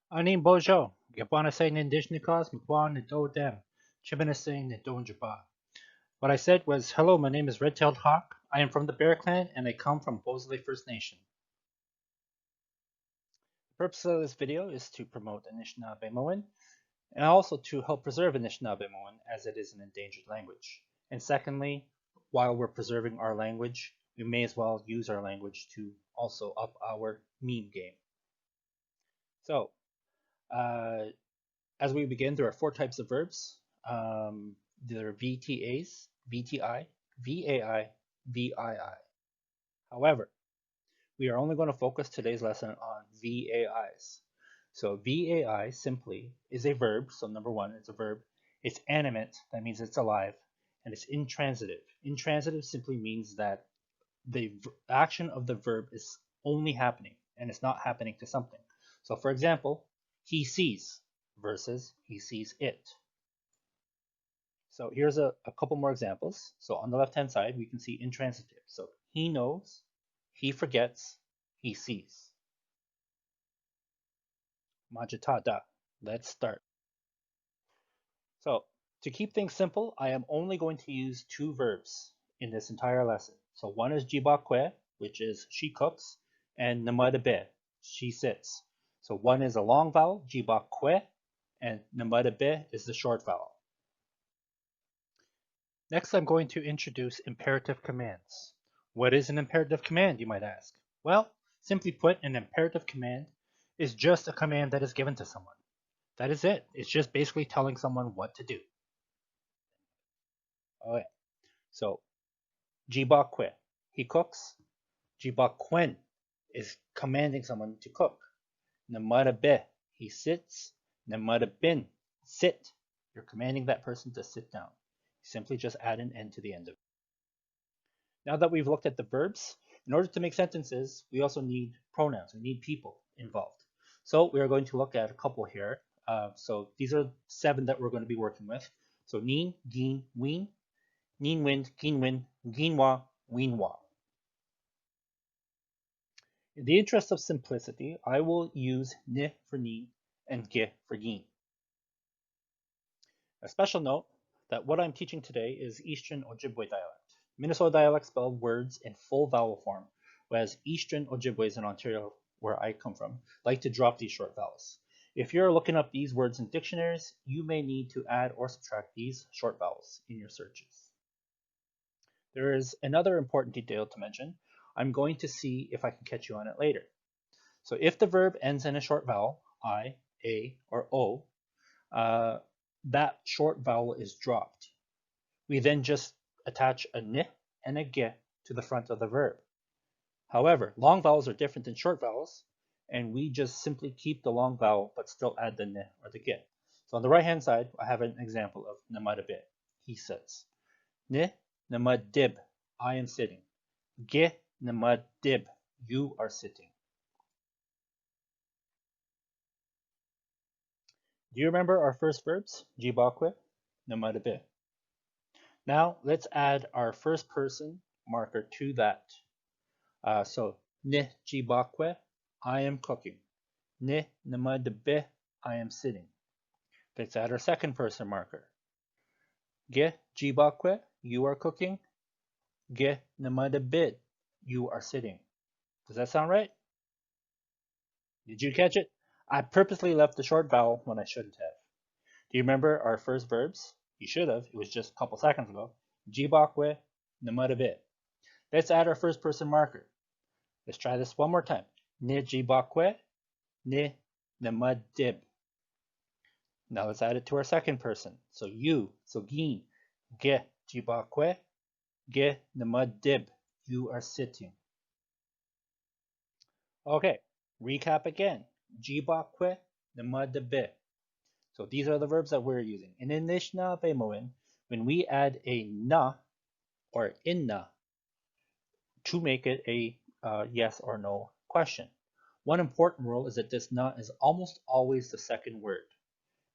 Aniin Boozhoo, Gapanasay Nindishnikas, Mkwan Nido Dem, Chibanasay Nidonjaba. What I said was, hello, my name is Red-tailed Hawk. I am from the Bear Clan and I come from Bosley First Nation. The purpose of this video is to promote Anishinaabemowin and also to help preserve Anishinaabemowin as it is an endangered language. And secondly, while we're preserving our language, we may as well use our language to also up our meme game. So, uh, as we begin, there are four types of verbs. There are VTAs, VTI, VAI, VII. However, we are only going to focus today's lesson on VAIs. So VAI simply is a verb. So number one, it's a verb. It's animate. That means it's alive. And it's intransitive. Intransitive simply means that the action of the verb is only happening and it's not happening to something. So for example, he sees versus he sees it. So here's a couple more examples. So on the left-hand side, we can see intransitive. So he knows, he forgets, he sees. Majitada. Let's start. So to keep things simple, I am only going to use two verbs in this entire lesson. So one is jibakwe, which is she cooks, and namadabe, she sits. So one is a long vowel, jibakwe, and namadabe is the short vowel. Next, I'm going to introduce imperative commands. What is an imperative command, you might ask? Well, simply put, an imperative command is just a command that is given to someone. That is it. It's just basically telling someone what to do. Okay, so jibakwe, he cooks. Jibakwen is commanding someone to cook. Namarabe, he sits. Namarabin, sit. You're commanding that person to sit down. Simply just add an N to the end of it. Now that we've looked at the verbs, in order to make sentences, we also need pronouns. We need people involved. So we are going to look at a couple here. So these are 7 that we're going to be working with. So nin, gin, ween, nin wind, gin win, ginwa, weenwa. In the interest of simplicity, I will use ni for nin and ge for gin. A special note that what I'm teaching today is Eastern Ojibwe dialect. Minnesota dialect spelled words in full vowel form, whereas Eastern Ojibways in Ontario, where I come from, like to drop these short vowels. If you're looking up these words in dictionaries, you may need to add or subtract these short vowels in your searches. There is another important detail to mention. I'm going to see if I can catch you on it later. So if the verb ends in a short vowel, I, a, or o, that short vowel is dropped. We then just attach a n and a g to the front of the verb. However, long vowels are different than short vowels, and we just simply keep the long vowel but still add the n or the g. So on the right-hand side, I have an example of namadabe. He sits. N namadib, I am sitting. G namadib, you are sitting. Do you remember our first verbs? Jibakwe, namadabe. Now let's add our first person marker to that. So ne jibakwe, I am cooking. Ne namadabe, I am sitting. Let's add our second person marker. Ge jibakwe, you are cooking. Ge namadabe, you are sitting. Does that sound right? Did you catch it? I purposely left the short vowel when I shouldn't have. Do you remember our first verbs? You should have. It was just a couple seconds ago. Jibakwe, namadabe. Let's add our first person marker. Let's try this one more time. Ne jibakwe, ne namadib. Now let's add it to our second person. So you, so gin, ge jibakwe, ge namadib. You are sitting. Okay, recap again. Jibakwe, namadabe. So these are the verbs that we're using. In Anishinaabemowin, when we add a na or inna to make it a yes or no question. One important rule is that this na is almost always the second word.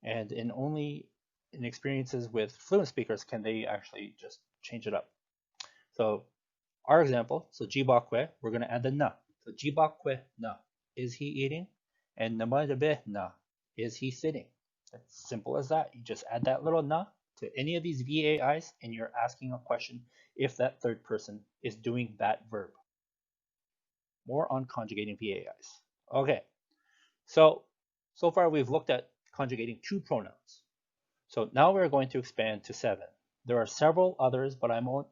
And only in experiences with fluent speakers can they actually just change it up. So our example, so jibakwe, we're going to add the na. So jibakwe na, is he eating? And namadabe na, is he sitting? It's simple as that. You just add that little na to any of these VAIs and you're asking a question if that third person is doing that verb. More on conjugating VAIs. Okay, so far we've looked at conjugating 2 pronouns. So now we're going to expand to 7. There are several others, but I'm going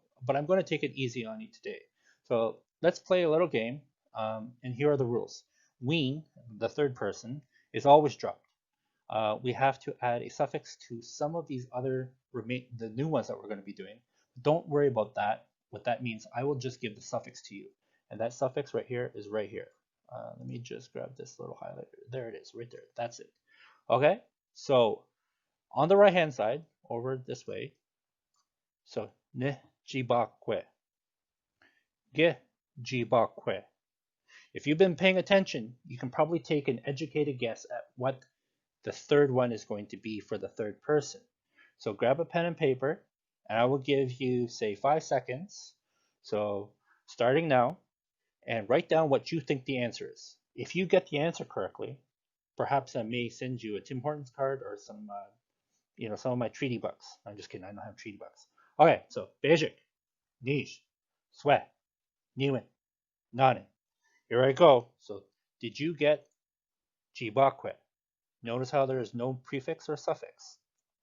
to take it easy on you today. So let's play a little game, and here are the rules. We, the third person, is always dropped. We have to add a suffix to some of these other the new ones that we're going to be doing. Don't worry about that. What that means, I will just give the suffix to you, and that suffix right here is right here. Let me just grab this little highlighter. There it is, right there. That's it. Okay, so on the right hand side, over this way, so ne jibakwe, ge jibakwe. If you've been paying attention, you can probably take an educated guess at what the third one is going to be for the third person. So grab a pen and paper, and I will give you, say, 5 seconds. So starting now, and write down what you think the answer is. If you get the answer correctly, perhaps I may send you a Tim Hortons card or some, some of my treaty bucks. I'm just kidding. I don't have treaty bucks. Okay, so basic, niche, sweat, niwin, nanin. Here I go. So did you get jibakwe? Notice how there is no prefix or suffix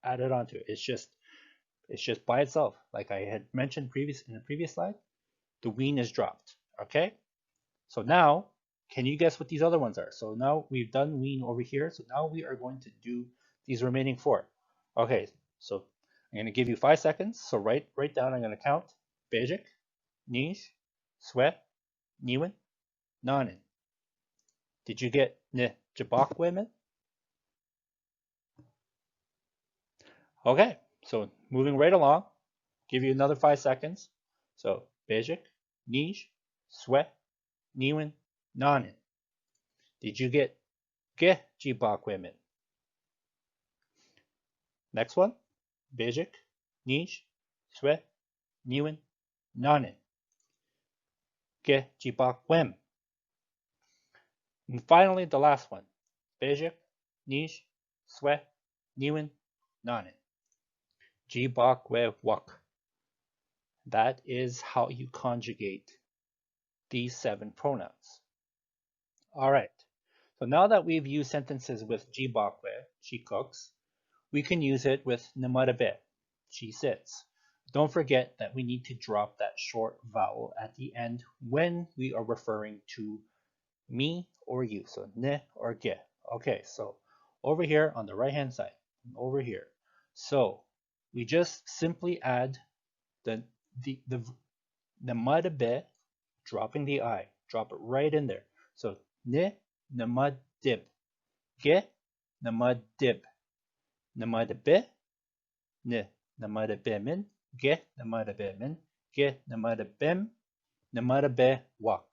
added onto it. It's just by itself. Like I had mentioned in the previous slide, the ween is dropped. Okay? So now, can you guess what these other ones are? So now we've done ween over here. So now we are going to do these remaining 4. Okay, so I'm going to give you 5 seconds. So write down, I'm going to count. Basic, niche, sweat, niwin, nanin. Did you get ne jabak women? Okay, so moving right along, give you another 5 seconds. So basic, niche, sweat, niwin, nanin. Did you get ge jibak women? Next one, basic, niche, sweat, niwin, nanin. Ge jibak wem. And finally, the last one, basic, niche, sweat, niwin, nanin. Jibak we wak. That is how you conjugate these 7 pronouns. All right. So now that we've used sentences with jibakwe, she cooks, we can use it with namarabe, she sits. Don't forget that we need to drop that short vowel at the end when we are referring to me or you. So ne or ge. Okay, so over here on the right hand side, over here. So we just simply add the namarabe, dropping the I. Drop it right in there. So ne namadib. Ge namadib. Namadabe. Ne namadabemin. Ge namadabemin. Ge namadabem. Namadabe wak.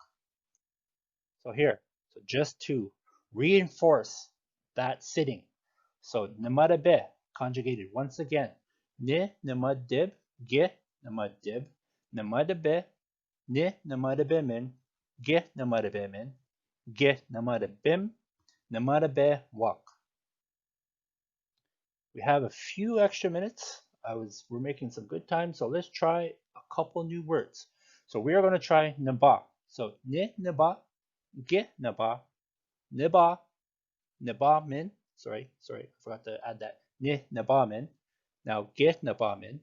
So here, so just to reinforce that sitting. So namadabe conjugated once again. Ne namadib. Ge namadib. Namadabe. Ne namadabemin. Ge namadabemin. Ge namadabim. Namadabe wak. We have a few extra minutes. We're making some good time, so let's try a couple new words. So we are going to try naba. So ne naba, ge naba, naba, naba min. Sorry, I forgot to add that. Ne naba min. Now ge naba min,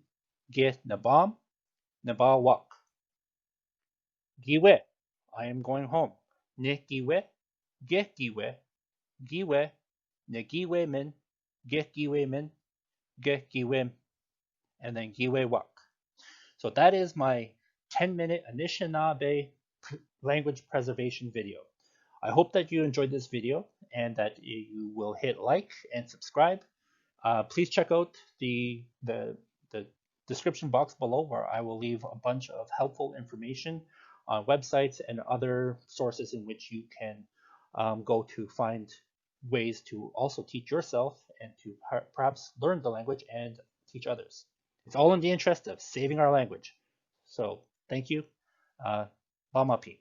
ge nabam, naba wak. Giwe, I am going home. Ne giwe, ge giwe, giwe, ne giwe min, ge giwe min, ge giwe, and then giwe wak. So that is my 10-minute Anishinaabe language preservation video. I hope that you enjoyed this video and that you will hit like and subscribe. Please check out the description box below where I will leave a bunch of helpful information on websites and other sources in which you can go to find ways to also teach yourself and to perhaps learn the language and teach others. It's all in the interest of saving our language. So thank you. Bamapi.